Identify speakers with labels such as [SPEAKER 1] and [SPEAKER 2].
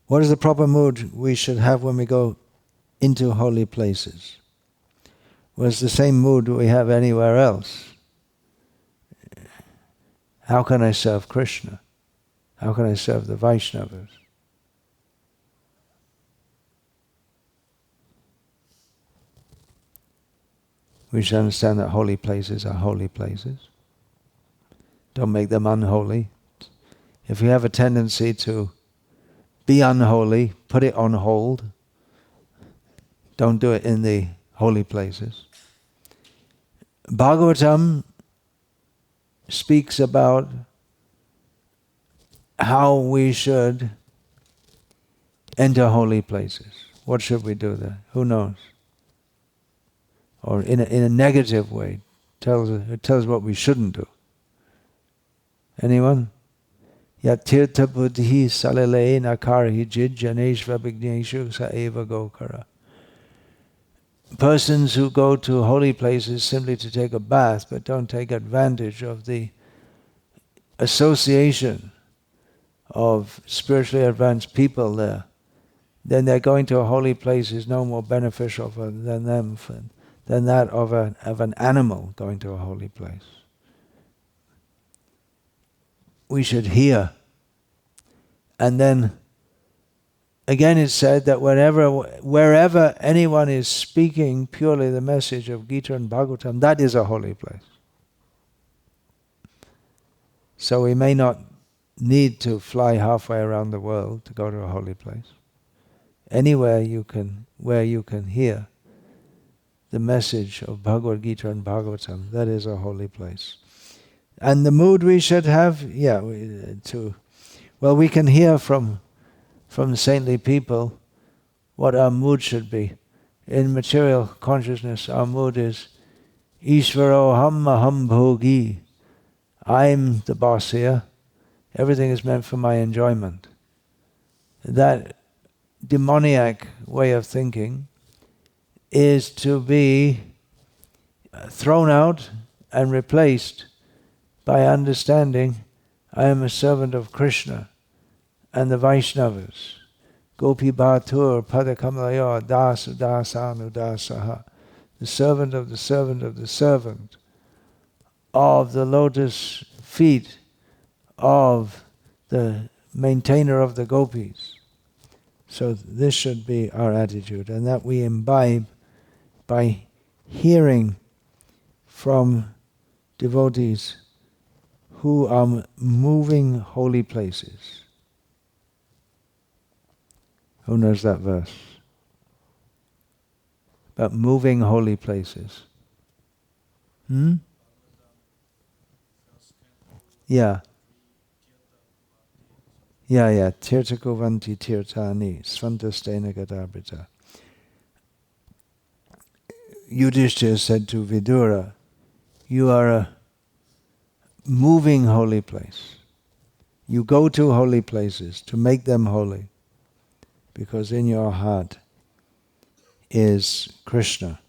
[SPEAKER 1] What is the proper mood we should have when we go into holy places? Well, it's the same mood we have anywhere else. How can I serve Krishna? How can I serve the Vaishnavas? We should understand that holy places are holy places. Don't make them unholy. If you have a tendency to be unholy, put it on hold. Don't do it in the holy places. Bhagavatam speaks about how we should enter holy places. What should we do there? Who knows? Or in a negative way, it tells what we shouldn't do. Anyone? Yatirtha buddhi salale nakari jid janeshva bhigneshu sa eva gokara. Persons who go to holy places simply to take a bath, but don't take advantage of the association of spiritually advanced people there, then their going to a holy place is no more beneficial than that of an animal going to a holy place. We should hear. And then again it's said that wherever anyone is speaking purely the message of Gita and Bhagavatam, that is a holy place. So we may not need to fly halfway around the world to go to a holy place. Anywhere where you can hear the message of Bhagavad-gita and Bhagavatam, that is a holy place. And the mood we should have, we can hear from saintly people what our mood should be. In material consciousness, our mood is Ishvaro aham bhogi. I'm the boss here. Everything is meant for my enjoyment. That demoniac way of thinking is to be thrown out and replaced by understanding I am a servant of Krishna and the Vaishnavas. Gopi Bhatur Padakamalaya Dasa Dasanu Dasaha. The servant of the servant of the servant of the lotus feet of the maintainer of the gopis. So this should be our attitude, and that we imbibe by hearing from devotees who are moving holy places. Who knows that verse? About moving holy places. Yeah. Tirthakovanti tirthani svantastena gadabrita. Yudhishthira said to Vidura, you are a moving holy place. You go to holy places to make them holy, because in your heart is Krishna.